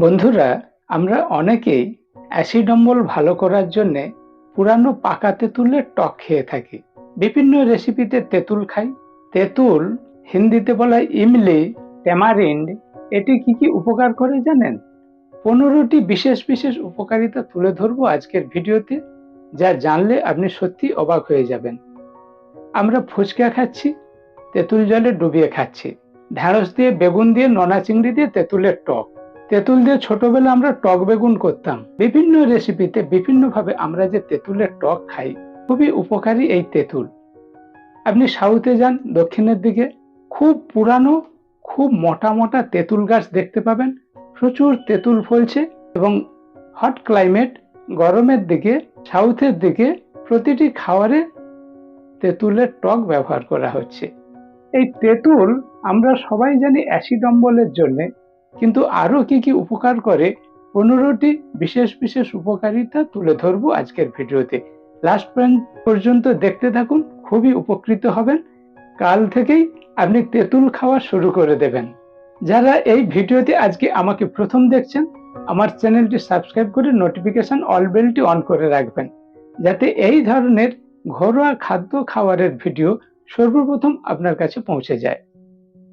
বন্ধুরা, আমরা অনেকেই অ্যাসিড অম্বল ভালো করার জন্যে পুরানো পাকা তেঁতুলের টক খেয়ে থাকি। বিভিন্ন রেসিপিতে তেঁতুল খাই। তেঁতুল হিন্দিতে বলা হয় ইমলি, ট্যামারিন্ড। এটি কি কি উপকার করে জানেন? 15টি বিশেষ বিশেষ উপকারিতা তুলে ধরবো আজকের ভিডিওতে, যা জানলে আপনি সত্যি অবাক হয়ে যাবেন। আমরা ফুচকা খাচ্ছি, তেঁতুল জলে ডুবিয়ে খাচ্ছি। ঢ্যাঁড়স দিয়ে, বেগুন দিয়ে, নোনা চিংড়ি দিয়ে তেঁতুলের টক। তেঁতুল দিয়ে ছোটবেলা আমরা টক বেগুন করতাম। বিভিন্ন রেসিপিতে বিভিন্নভাবে আমরা যে তেঁতুলের টক খাই, খুবই উপকারী এই তেঁতুল। আপনি সাউথে যান, দক্ষিণের দিকে খুব পুরানো, খুব মোটা মোটা তেঁতুল গাছ দেখতে পাবেন। প্রচুর তেঁতুল ফলছে এবং হট ক্লাইমেট, গরমের দিকে, সাউথের দিকে প্রতিটি খাবারে তেঁতুলের টক ব্যবহার করা হচ্ছে। এই তেঁতুল আমরা সবাই জানি অ্যাসিড অম্বলের জন্য, কিন্তু আরো কি কি উপকার করে 15টি বিশেষ বিশেষ উপকারিতা তুলে ধরবো আজকের ভিডিওতে। লাস্ট পর্যন্ত দেখতে থাকুন, খুবই উপকৃত হবেন। কাল থেকেই আপনি তেঁতুল খাওয়া শুরু করে দেবেন। যারা এই ভিডিওতে আজকে আমাকে প্রথম দেখছেন, আমার চ্যানেলটি সাবস্ক্রাইব করে নোটিফিকেশন অল বেলটি অন করে রাখবেন, যাতে এই ধরনের ঘরোয়া খাদ্য খাবারের ভিডিও সর্বপ্রথম আপনার কাছে পৌঁছে যায়।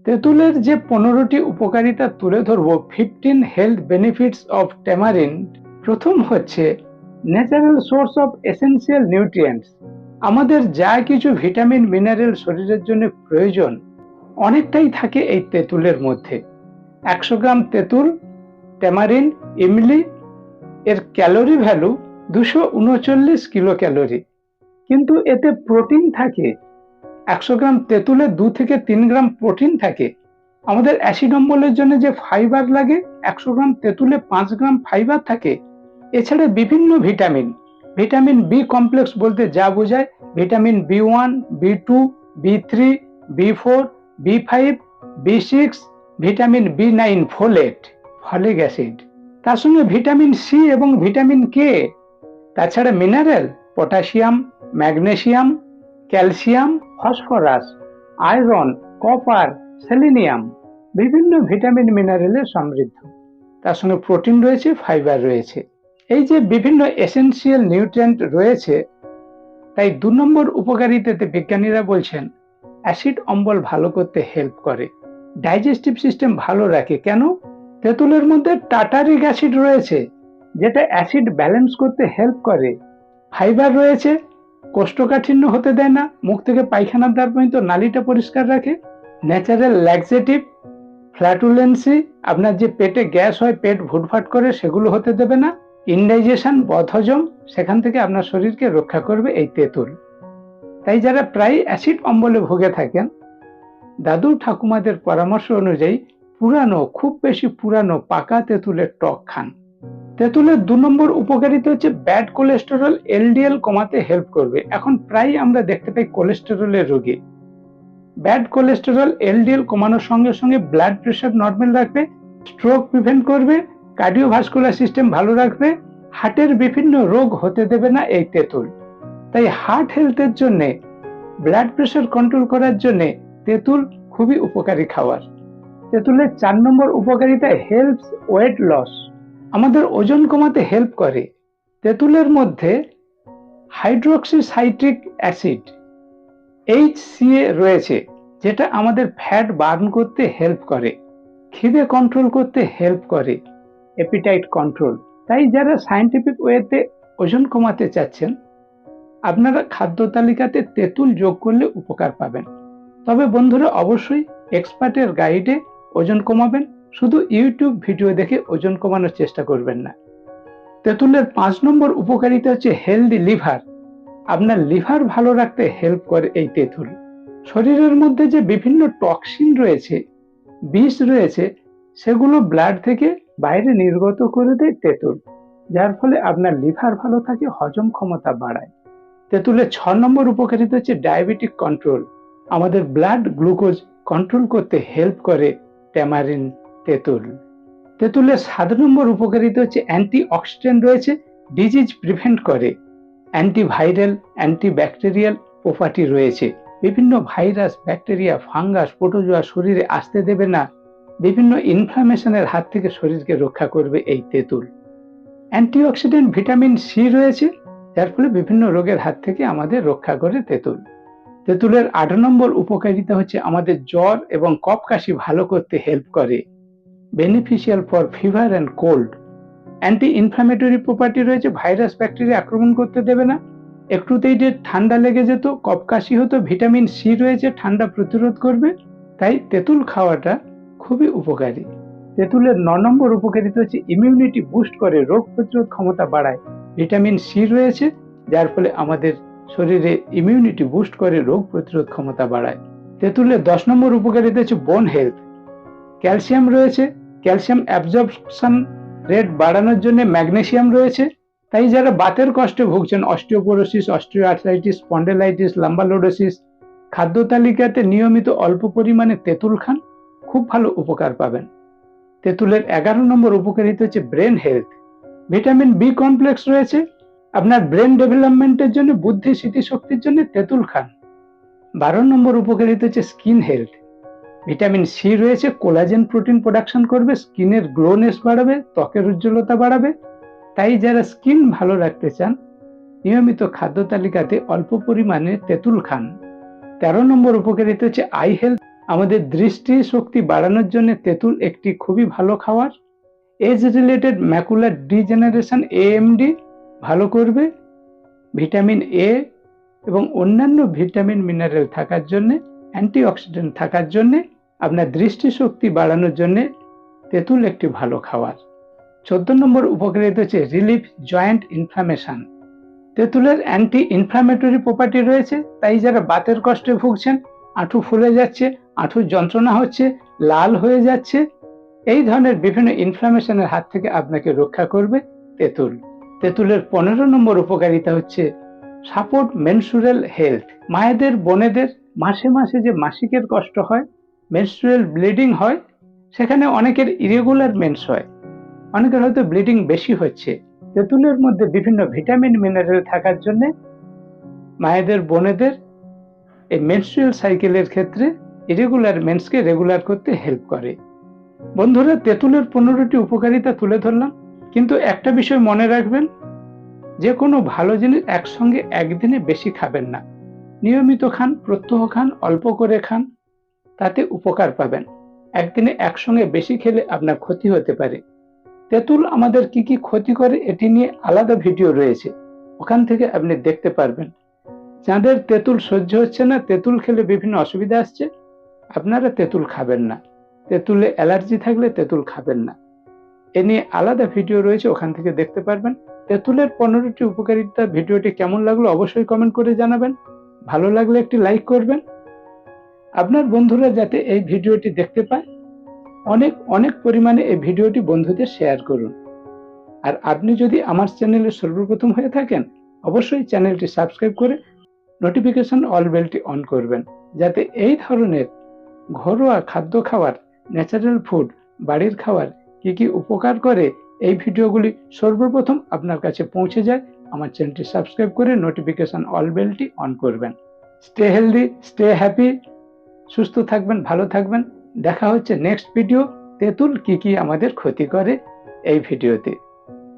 তেঁতুলের যে 15টি উপকারিতা তুলে ধরবো, 15 হেলথ বেনিফিটস অফ ট্যামারিন্ড। প্রথম হচ্ছে natural source of essential nutrients. আমাদের যা কিছু ভিটামিন মিনারেল শরীরের জন্য প্রয়োজন, অনেকটাই থাকে এই তেঁতুলের মধ্যে। 100 গ্রাম তেঁতুল, ট্যামারিন্ড, ইমলি এর ক্যালোরি ভ্যালু 239 কিলো ক্যালোরি, কিন্তু এতে প্রোটিন থাকে। 100 গ্রাম তেঁতুলে 2 থেকে 3 গ্রাম প্রোটিন থাকে। আমাদের অ্যাসিড অম্বলের জন্য যে ফাইবার লাগে, 100 গ্রাম তেঁতুলে 5 গ্রাম ফাইবার থাকে। এছাড়া বিভিন্ন ভিটামিন, ভিটামিন বি কমপ্লেক্স বলতে যা বোঝায় vitamin B one, B2, বি3, বি4, বি5, বি6, vitamin বি9 folate, folic acid, তার সঙ্গে ভিটামিন সি এবং ভিটামিন কে। তাছাড়া mineral potassium, magnesium, calcium, phosphorus, iron, copper, selenium, বিভিন্ন ভিটামিন মিনারেলে সমৃদ্ধ। তার সঙ্গে প্রোটিন রয়েছে, ফাইবার রয়েছে। এই যে বিভিন্ন এসেনশিয়াল নিউট্রিয়েন্ট রয়েছে, তাই 2 নম্বর উপকারিতাতে বিজ্ঞানীরা বলছেন অ্যাসিড অম্বল ভালো করতে হেল্প করে, ডাইজেস্টিভ সিস্টেম ভালো রাখে। কেন? তেঁতুলের মধ্যে টার্টারিক অ্যাসিড রয়েছে, যেটা অ্যাসিড ব্যালেন্স করতে হেল্প করে। ফাইবার রয়েছে, কোষ্ঠকাঠিন্য হতে দেয় না, মুখ থেকে পায়খানার দ্বার পর্যন্ত নালীটা পরিষ্কার রাখে। ন্যাচারাল ল্যাক্সেটিভ, ফ্ল্যাটুলেন্সি, আপনার যে পেটে গ্যাস হয়, পেট ভুটভাট করে, সেগুলো হতে দেবে না। ইনডাইজেশন, বদহজম, সেখান থেকে আপনার শরীরকে রক্ষা করবে এই তেঁতুল। তাই যারা প্রায় অ্যাসিড অম্বলে ভুগে থাকেন, দাদু ঠাকুমাদের পরামর্শ অনুযায়ী পুরানো, খুব বেশি পুরানো পাকা তেঁতুলের টক খান। তেঁতুলের 2 নম্বর উপকারিতা হচ্ছে ব্যাড কোলেস্টেরল, এলডিএল কমাতে হেল্প করবে। এখন প্রায় আমরা দেখতে পাই কোলেস্টেরলের রোগী। ব্যাড কোলেস্টেরল, এলডিএল কমানোর সঙ্গে সঙ্গে ব্লাড প্রেশার নর্মাল রাখবে, স্ট্রোক প্রিভেন্ট করবে, কার্ডিওভাস্কুলার সিস্টেম ভালো রাখবে, হার্টের বিভিন্ন রোগ হতে দেবে না এই তেঁতুল। তাই হার্ট হেলথের জন্য, ব্লাড প্রেশার কন্ট্রোল করার জন্য তেঁতুল খুবই উপকারী খাবার। তেঁতুলের 4 নম্বর উপকারিতা হেল্পস ওয়েট লস। আমাদের ওজন কমাতে হেল্প করে। তেঁতুলের মধ্যে হাইড্রোক্সি সাইট্রিক অ্যাসিড, HCA রয়েছে, যেটা আমাদের ফ্যাট বার্ন করতে হেল্প করে, খিদে কন্ট্রোল করতে হেল্প করে, অ্যাপিটাইট কন্ট্রোল। তাই যারা সায়েন্টিফিক ওয়েতে ওজন কমাতে চাচ্ছেন, আপনারা খাদ্য তালিকাতে তেঁতুল যোগ করলে উপকার পাবেন। তবে বন্ধুরা, অবশ্যই এক্সপার্টের গাইডে ওজন কমাবেন, শুধু ইউটিউব ভিডিও দেখে ওজন কমানোর চেষ্টা করবেন না। তেঁতুলের 5 নম্বর উপকারিতা হচ্ছে হেলদি লিভার। আপনার লিভার ভালো রাখতে হেল্প করে এই তেঁতুল। শরীরের মধ্যে যে বিভিন্ন টক্সিন রয়েছে, বিষ রয়েছে, সেগুলো ব্লাড থেকে বাইরে নির্গত করে দেয় তেঁতুল, যার ফলে আপনার লিভার ভালো থাকে, হজম ক্ষমতা বাড়ায়। তেঁতুলের 6 নম্বর উপকারিতা হচ্ছে ডায়াবেটিক কন্ট্রোল। আমাদের ব্লাড গ্লুকোজ কন্ট্রোল করতে হেল্প করে ট্যামারিন্ড তেঁতুল। তেঁতুলের 7 নম্বর উপকারিতা হচ্ছে অ্যান্টি অক্সিডেন্ট রয়েছে, ডিজিজ প্রিভেন্ট করে। অ্যান্টিভাইরাল, অ্যান্টিব্যাকটেরিয়াল প্রপার্টি রয়েছে। বিভিন্ন ভাইরাস, ব্যাকটেরিয়া, ফাঙ্গাস, প্রোটোজোয়া শরীরে আসতে দেবে না, বিভিন্ন ইনফ্লামেশনের হাত থেকে শরীরকে রক্ষা করবে এই তেঁতুল। অ্যান্টিঅক্সিডেন্ট ভিটামিন সি রয়েছে, যার ফলে বিভিন্ন রোগের হাত থেকে আমাদের রক্ষা করে তেঁতুল। তেঁতুলের ৮ নম্বর উপকারিতা হচ্ছে আমাদের জ্বর এবং কফ কাশি ভালো করতে হেল্প করে। Beneficial for fever and cold. Anti inflammatory property রয়েছে, ভাইরাস ব্যাকটেরিয়া আক্রমণ করতে দেবে না। একটুতেই যে ঠান্ডা লেগে যেত, কফ কাশি হতো, ভিটামিন সি রয়েছে, ঠান্ডা প্রতিরোধ করবে। তাই তেঁতুল খাওয়াটা খুবই উপকারী। তেঁতুলের ৯ নম্বর উপকারিতা হচ্ছে ইমিউনিটি বুস্ট করে, রোগ প্রতিরোধ ক্ষমতা বাড়ায়। ভিটামিন সি রয়েছে, যার ফলে আমাদের শরীরে ইমিউনিটি বুস্ট করে, রোগ প্রতিরোধ ক্ষমতা বাড়ায়। তেঁতুলের ১০ নম্বর উপকারিতা হচ্ছে বোন হেলথ। ক্যালসিয়াম রয়েছে, ক্যালসিয়াম অ্যাবজর্পশন রেট বাড়ানোর জন্য ম্যাগনেসিয়াম রয়েছে। তাই যারা বাতের কষ্টে ভুগছেন, অস্টিওপোরোসিস, অস্টিওআর্থ্রাইটিস, স্পন্ডেলাইটিস, লাম্বালোডোসিস, খাদ্য তালিকাতে নিয়মিত অল্প পরিমাণে তেঁতুল খান, খুব ভালো উপকার পাবেন। তেঁতুলের ১১ নম্বর উপকারিতা হচ্ছে brain health. Vitamin B complex রয়েছে, আপনার ব্রেন ডেভেলপমেন্টের জন্য, বুদ্ধি স্মৃতিশক্তির জন্য তেঁতুল খান। ১২ নম্বর উপকারিতা হচ্ছে স্কিন হেলথ। ভিটামিন সি রয়েছে, কোলাজেন প্রোটিন প্রোডাকশন করবে, স্কিনের গ্লোনেস বাড়াবে, ত্বকের উজ্জ্বলতা বাড়াবে। তাই যারা স্কিন ভালো রাখতে চান, নিয়মিত খাদ্য তালিকাতে অল্প পরিমাণে তেঁতুল খান। ১৩ নম্বর উপকারিতা হচ্ছে আই হেলথ। আমাদের দৃষ্টি শক্তি বাড়ানোর জন্য তেঁতুল একটি খুবই ভালো খাবার। Age related macular degeneration AMD ভালো করবে। ভিটামিন এ এবং অন্যান্য ভিটামিন মিনারেল থাকার জন্য, অ্যান্টিঅক্সিডেন্ট থাকার জন্য, আপনার দৃষ্টিশক্তি বাড়ানোর জন্য তেঁতুল একটি ভালো খাবার। ১৪ নম্বর উপকারিতা হচ্ছে রিলিফ জয়েন্ট ইনফ্লামেশন। তেঁতুলের অ্যান্টি ইনফ্লামেটরি প্রপার্টি রয়েছে, তাই যারা বাতের কষ্টে ভুগছেন, হাঁটু ফুলে যাচ্ছে, হাঁটুর যন্ত্রণা হচ্ছে, লাল হয়ে যাচ্ছে, এই ধরনের বিভিন্ন ইনফ্লামেশনের হাত থেকে আপনাকে রক্ষা করবে তেঁতুল। তেঁতুলের ১৫ নম্বর উপকারিতা হচ্ছে সাপোর্ট মেনস্ট্রুয়াল হেলথ। মায়েদের, বোনেদের মাসে মাসে যে মাসিকের কষ্ট হয়, মেনস্ট্রুয়াল ব্লিডিং হয়, সেখানে অনেকের ইরেগুলার মেন্স হয়, অনেকের হয়তো ব্লিডিং বেশি হচ্ছে। তেঁতুলের মধ্যে বিভিন্ন ভিটামিন মিনারেল থাকার জন্য মায়েদের, বোনেদের এই মেনস্ট্রুয়াল সাইকেলের ক্ষেত্রে ইরেগুলার মেন্সকে রেগুলার করতে হেল্প করে। বন্ধুরা, তেঁতুলের ১৫টি উপকারিতা তুলে ধরলাম, কিন্তু একটা বিষয় মনে রাখবেন, যে কোনো ভালো জিনিস একসঙ্গে একদিনে বেশি খাবেন না। নিয়মিত খান, প্রত্যহ খান, অল্প করে খান, তাতে উপকার পাবেন। একদিনে একসঙ্গে বেশি খেলে আপনার ক্ষতি হতে পারে। তেঁতুল আমাদের কি কি ক্ষতি করে এটি নিয়ে আলাদা ভিডিও রয়েছে, ওখান থেকে আপনি দেখতে পারবেন। যাদের তেঁতুল সহ্য হচ্ছে না, তেঁতুল খেলে বিভিন্ন অসুবিধা আসছে, আপনারা তেঁতুল খাবেন না। তেঁতুলে অ্যালার্জি থাকলে তেঁতুল খাবেন না। এ নিয়ে আলাদা ভিডিও রয়েছে, ওখান থেকে দেখতে পারবেন। তেঁতুলের ১৫টি উপকারিতা ভিডিওটি কেমন লাগলো অবশ্যই কমেন্ট করে জানাবেন। ভালো লাগলে একটি লাইক করবেন। আপনার বন্ধুরা যাতে এই ভিডিওটি দেখতে পায়, অনেক অনেক পরিমাণে এই ভিডিওটি বন্ধুদের শেয়ার করুন। আর আপনি যদি আমার চ্যানেলে সর্বপ্রথম হয়ে থাকেন, অবশ্যই চ্যানেলটি সাবস্ক্রাইব করে নোটিফিকেশন অল বেলটি অন করবেন, যাতে এই ধরনের ঘরোয়া খাদ্য খাবার, ন্যাচারাল ফুড, বাড়ির খাবার কি কি উপকার করে, এই ভিডিওগুলি সর্বপ্রথম আপনার কাছে পৌঁছে যায়। আমার চ্যানেলটি সাবস্ক্রাইব করে নোটিফিকেশন অল বেলটি অন করবেন। স্টে হেলদি, স্টে হ্যাপি, সুস্থ থাকবেন, ভালো থাকবেন। দেখা হচ্ছে নেক্সট ভিডিও, তেঁতুল কি কি আমাদের ক্ষতি করে, এই ভিডিওতে।